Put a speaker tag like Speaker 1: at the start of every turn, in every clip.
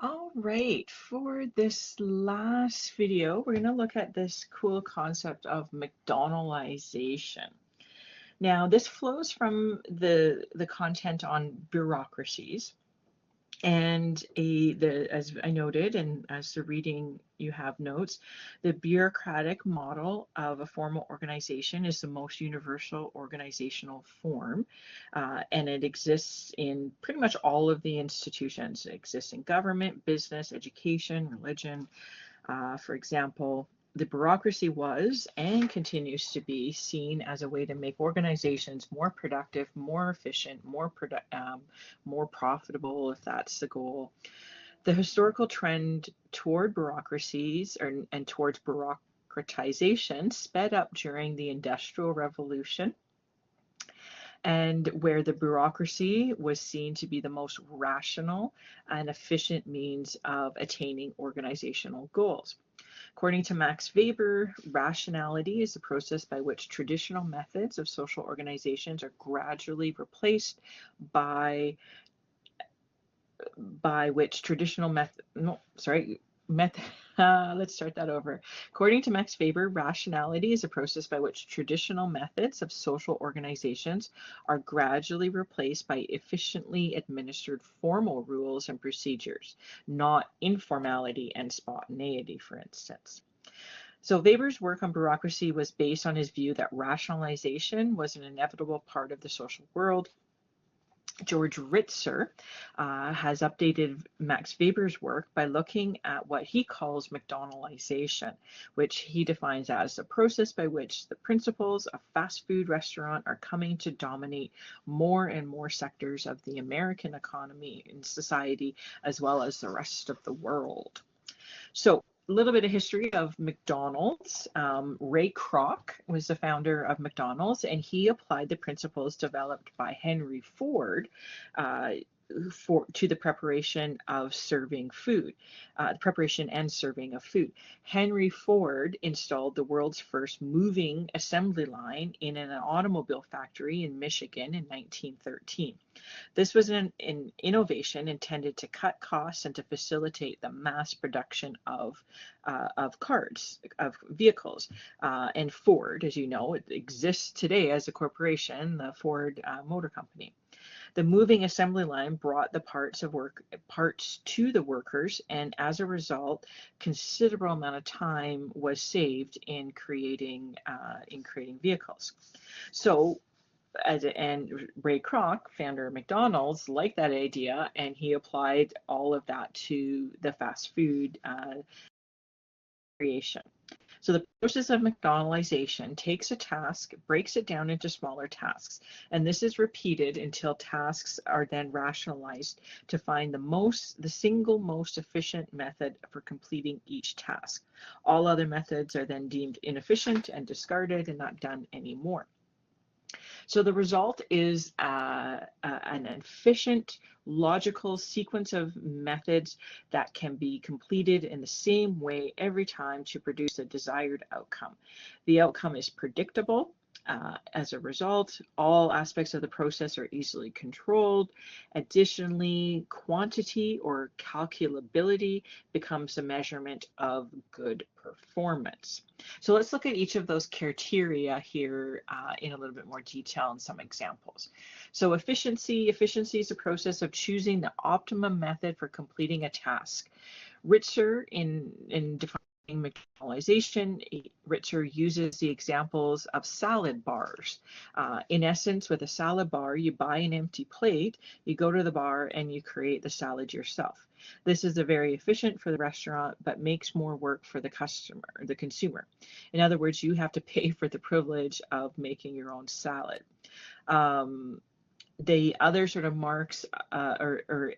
Speaker 1: All right, for this last video, we're going to look at this cool concept of McDonaldization. Now, this flows from the content on bureaucracies. And as I noted, and as the reading you have notes, the bureaucratic model of a formal organization is the most universal organizational form, and it exists in pretty much all of the institutions. It exists in government, business, education, religion. For example, the bureaucracy was and continues to be seen as a way to make organizations more productive, more efficient, more profitable, if that's the goal. The historical trend toward bureaucracies and towards bureaucratization sped up during the Industrial Revolution, and where the bureaucracy was seen to be the most rational and efficient means of attaining organizational goals. According to Max Weber, rationality is the process by which traditional methods of social organizations are gradually replaced by which traditional method, no, sorry, method, let's start that over. According to Max Weber, rationality is a process by which traditional methods of social organizations are gradually replaced by efficiently administered formal rules and procedures, not informality and spontaneity, for instance. So Weber's work on bureaucracy was based on his view that rationalization was an inevitable part of the social world. George Ritzer has updated Max Weber's work by looking at what he calls McDonaldization, which he defines as the process by which the principles of fast food restaurant are coming to dominate more and more sectors of the American economy and society, as well as the rest of the world. So a little bit of history of McDonald's. Ray Kroc was the founder of McDonald's, and he applied the principles developed by Henry Ford uh, to the preparation of serving food, preparation and serving of food. Henry Ford installed the world's first moving assembly line in an automobile factory in Michigan in 1913. This was an innovation intended to cut costs and to facilitate the mass production of vehicles. And Ford, as you know, it exists today as a corporation, the Ford Motor Company. The moving assembly line brought the parts to the workers, and as a result, considerable amount of time was saved in creating vehicles. So and Ray Kroc, founder of McDonald's, liked that idea, and he applied all of that to the fast food creation. So the process of McDonaldization takes a task, breaks it down into smaller tasks, and this is repeated until tasks are then rationalized to find the single most efficient method for completing each task. All other methods are then deemed inefficient and discarded and not done anymore. So the result is an efficient, logical sequence of methods that can be completed in the same way every time to produce a desired outcome. The outcome is predictable. As a result, all aspects of the process are easily controlled. Additionally, quantity or calculability becomes a measurement of good performance. So let's look at each of those criteria here in a little bit more detail and some examples. So efficiency is the process of choosing the optimum method for completing a task. Ritzer, in defining McDonaldization, Ritzer uses the examples of salad bars. In essence, with a salad bar, you buy an empty plate, you go to the bar, and you create the salad yourself. This is very efficient for the restaurant, but makes more work for the consumer. In other words, you have to pay for the privilege of making your own salad. The other sort of marks or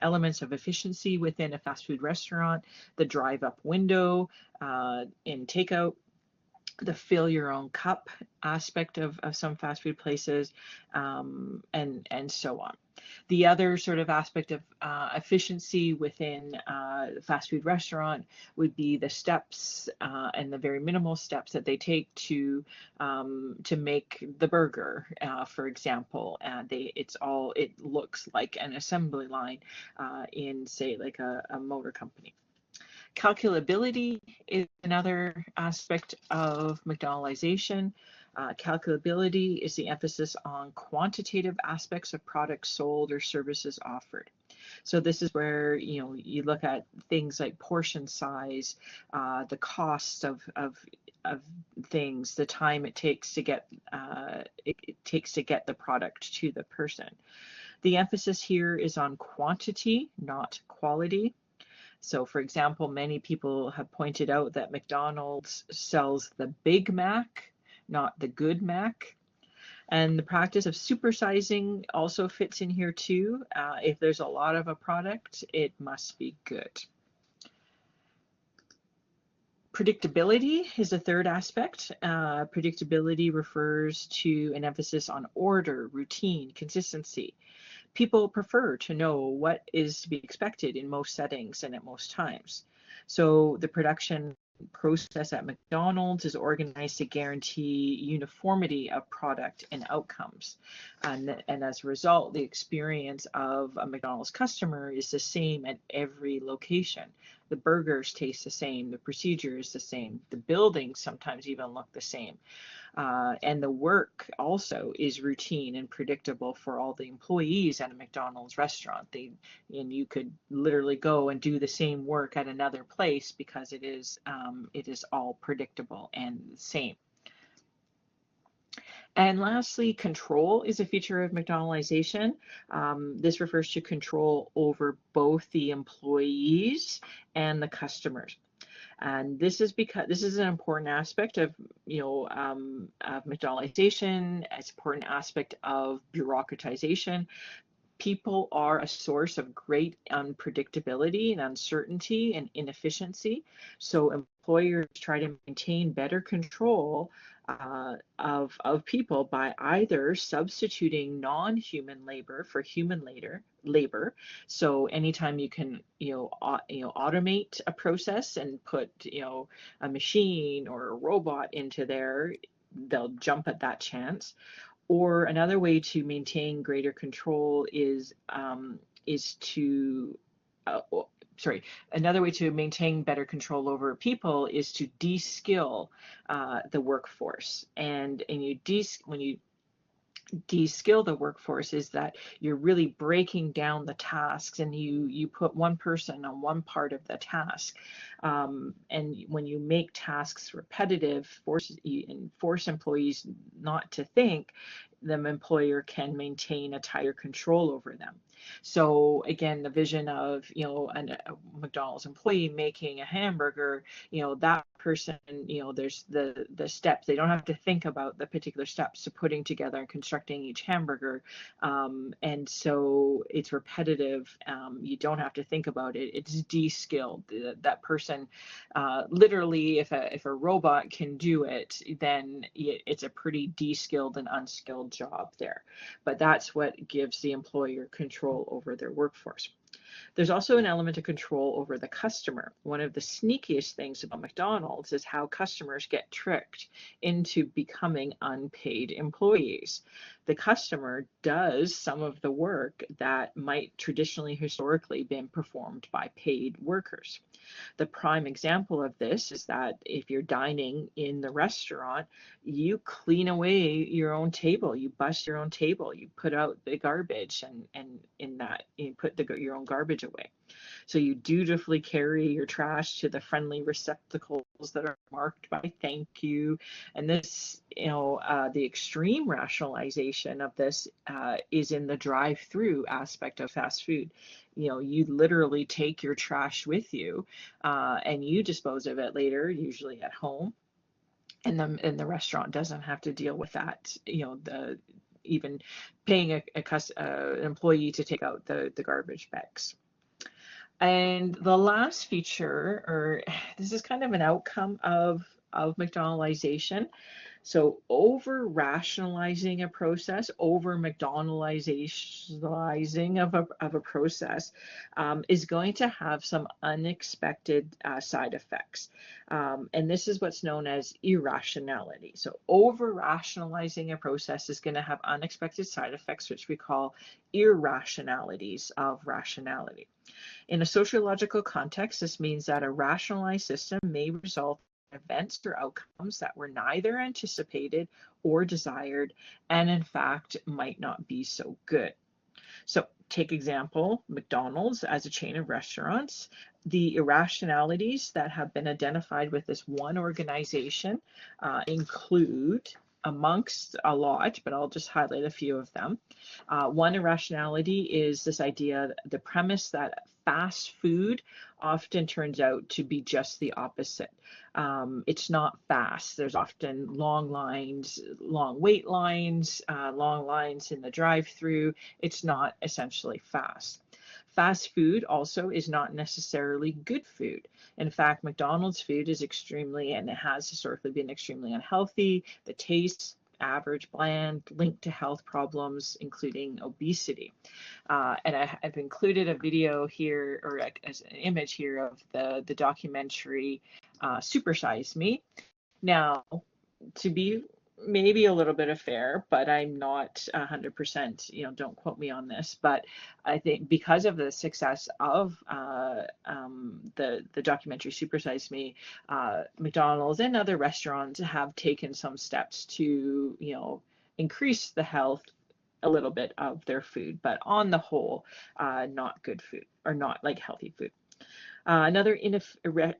Speaker 1: elements of efficiency within a fast food restaurant, the drive-up window in takeout, the fill your own cup aspect of some fast food places, and so on. The other sort of aspect of efficiency within the fast food restaurant would be the steps and the very minimal steps that they take to make the burger, for example. It looks like an assembly line in, say, like a motor company. Calculability is another aspect of McDonaldization. Calculability is the emphasis on quantitative aspects of products sold or services offered. So this is where you look at things like portion size, the cost of things, the time it takes to get the product to the person. The emphasis here is on quantity, not quality. So, for example, many people have pointed out that McDonald's sells the Big Mac, not the Good Mac. And the practice of supersizing also fits in here too. If there's a lot of a product, it must be good. Predictability is the third aspect. Predictability refers to an emphasis on order, routine, consistency. People prefer to know what is to be expected in most settings and at most times. So the production process at McDonald's is organized to guarantee uniformity of product and outcomes. And as a result, the experience of a McDonald's customer is the same at every location. The burgers taste the same, the procedure is the same, the buildings sometimes even look the same. And the work also is routine and predictable for all the employees at a McDonald's restaurant. And you could literally go and do the same work at another place because it is all predictable and the same. And lastly, control is a feature of McDonaldization. This refers to control over both the employees and the customers. And this is because this is an important aspect of of McDonaldization, as an important aspect of bureaucratization. People are a source of great unpredictability and uncertainty and inefficiency. So employers try to maintain better control of people by either substituting non-human labor for human labor. So anytime you can automate a process and put a machine or a robot into there, they'll jump at that chance. Or another way to maintain greater control another way to maintain better control over people is to de-skill the workforce. And when you de-skill the workforce, is that you're really breaking down the tasks, and you put one person on one part of the task. And when you make tasks repetitive, force employees not to think, the employer can maintain a tighter control over them. So again, the vision of a McDonald's employee making a hamburger, that person, there's the steps. They don't have to think about the particular steps to putting together and constructing each hamburger, and so it's repetitive. You don't have to think about it. It's de-skilled. That person, literally, if a robot can do it, then it's a pretty de-skilled and unskilled job there. But that's what gives the employer control over their workforce. There's also an element of control over the customer. One of the sneakiest things about McDonald's is how customers get tricked into becoming unpaid employees. The customer does some of the work that might traditionally, historically, been performed by paid workers. The prime example of this is that if you're dining in the restaurant, you clean away your own table, you bust your own table, you put out the garbage, and in that you put your own garbage away. So you dutifully carry your trash to the friendly receptacles that are marked by thank you. And this, the extreme rationalization of this is in the drive-through aspect of fast food. You literally take your trash with you and you dispose of it later, usually at home. And the restaurant doesn't have to deal with that, even paying an employee to take out the garbage bags. And the last feature, or this is kind of an outcome of McDonaldization, So over rationalizing a process, over McDonaldizing of a process is going to have some unexpected side effects. And this is what's known as irrationality. So over rationalizing a process is going to have unexpected side effects, which we call irrationalities of rationality. In a sociological context, this means that a rationalized system may result in events or outcomes that were neither anticipated or desired, and in fact might not be so good. So take example, McDonald's as a chain of restaurants. The irrationalities that have been identified with this one organization include, amongst a lot, but I'll just highlight a few of them. One irrationality is this idea, the premise that fast food often turns out to be just the opposite. It's not fast. There's often long lines, long wait lines, long lines in the drive-through. It's not essentially fast. Fast food also is not necessarily good food. In fact, McDonald's food is extremely, and it has historically been extremely unhealthy. The taste, average, bland, linked to health problems, including obesity. And I've included a video here, or as an image here of the documentary Super Size Me. Now, to be maybe a little bit of fair, but I'm not 100%, don't quote me on this, but I think because of the success of the documentary Super Size Me, McDonald's and other restaurants have taken some steps to, increase the health a little bit of their food, but on the whole, not good food, or not like healthy food. Another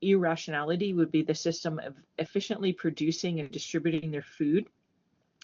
Speaker 1: irrationality would be the system of efficiently producing and distributing their food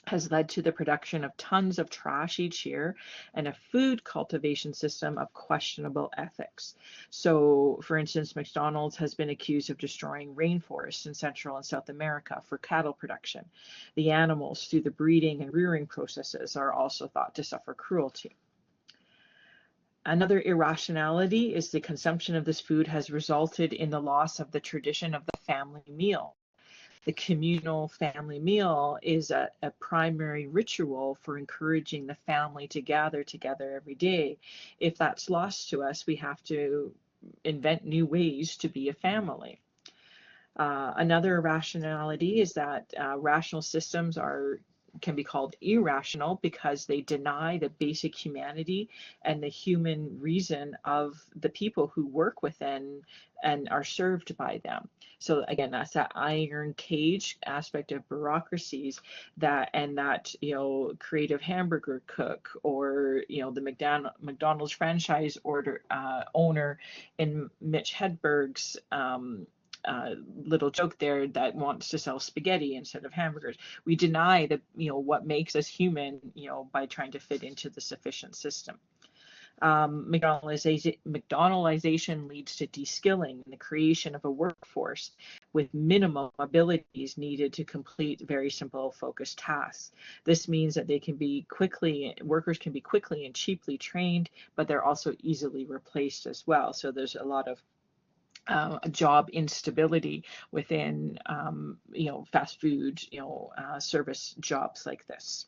Speaker 1: has led to the production of tons of trash each year and a food cultivation system of questionable ethics. So, for instance, McDonald's has been accused of destroying rainforests in Central and South America for cattle production. The animals, through the breeding and rearing processes, are also thought to suffer cruelty. Another irrationality is the consumption of this food has resulted in the loss of the tradition of the family meal. The communal family meal is a primary ritual for encouraging the family to gather together every day. If that's lost to us, we have to invent new ways to be a family. Another irrationality is that rational systems can be called irrational because they deny the basic humanity and the human reason of the people who work within and are served by them. So again, that's that iron cage aspect of bureaucracies that creative hamburger cook, or the McDonald's franchise owner in Mitch Hedberg's little joke there that wants to sell spaghetti instead of hamburgers. We deny what makes us human, by trying to fit into the sufficient system. McDonaldization leads to de-skilling and the creation of a workforce with minimum abilities needed to complete very simple focused tasks. This means that workers can be quickly and cheaply trained, but they're also easily replaced as well. So there's a lot of job instability within, fast food, service jobs like this.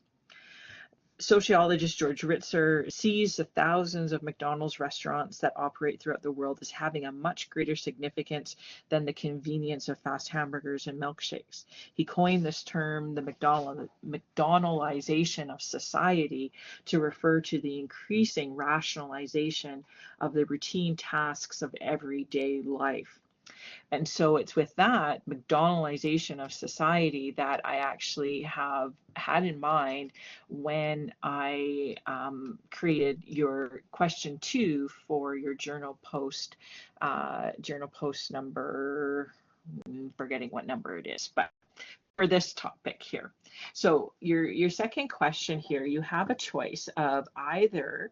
Speaker 1: Sociologist George Ritzer sees the thousands of McDonald's restaurants that operate throughout the world as having a much greater significance than the convenience of fast hamburgers and milkshakes. He coined this term, the McDonaldization of society, to refer to the increasing rationalization of the routine tasks of everyday life. And so it's with that McDonaldization of society that I actually have had in mind when I created your question 2 for your journal post number, forgetting what number it is, but for this topic here. So your second question here, you have a choice of either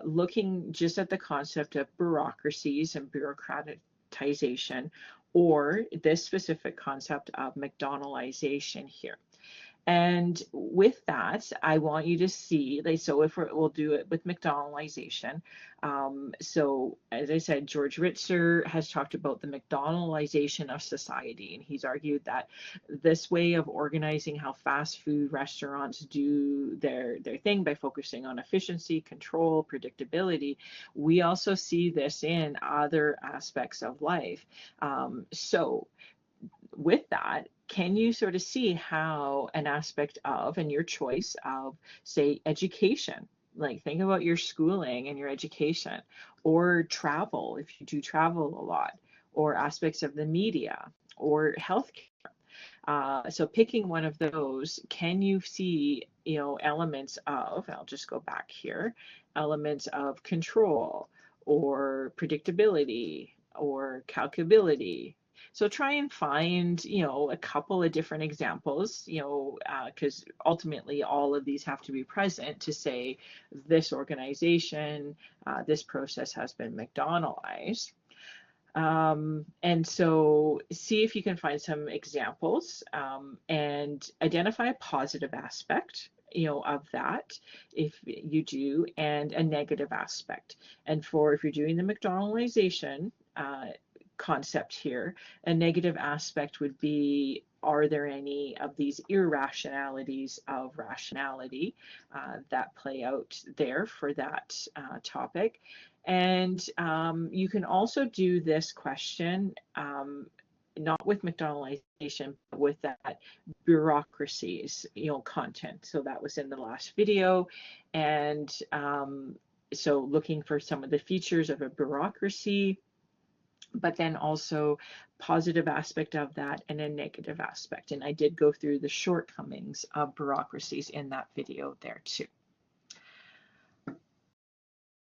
Speaker 1: looking just at the concept of bureaucracies and bureaucratization, or this specific concept of McDonaldization here. And with that, I want you to see, like, so if we'll do it with McDonaldization. So as I said, George Ritzer has talked about the McDonaldization of society, and he's argued that this way of organizing how fast food restaurants do their thing by focusing on efficiency, control, predictability, we also see this in other aspects of life. So with that, can you sort of see how an aspect of, and your choice of, say, education, like think about your schooling and your education, or travel, if you do travel a lot, or aspects of the media, or healthcare. So picking one of those, can you see, elements of, I'll just go back here, elements of control or predictability or calculability. So try and find, a couple of different examples, because ultimately all of these have to be present to say this organization, this process has been McDonaldized. And so see if you can find some examples, and identify a positive aspect, of that if you do, and a negative aspect. And for if you're doing the McDonaldization concept here, a negative aspect would be, are there any of these irrationalities of rationality that play out there for that topic? And you can also do this question, not with McDonaldization, but with that bureaucracies, content. So that was in the last video. And so looking for some of the features of a bureaucracy, but then also positive aspect of that and a negative aspect. And I did go through the shortcomings of bureaucracies in that video there too.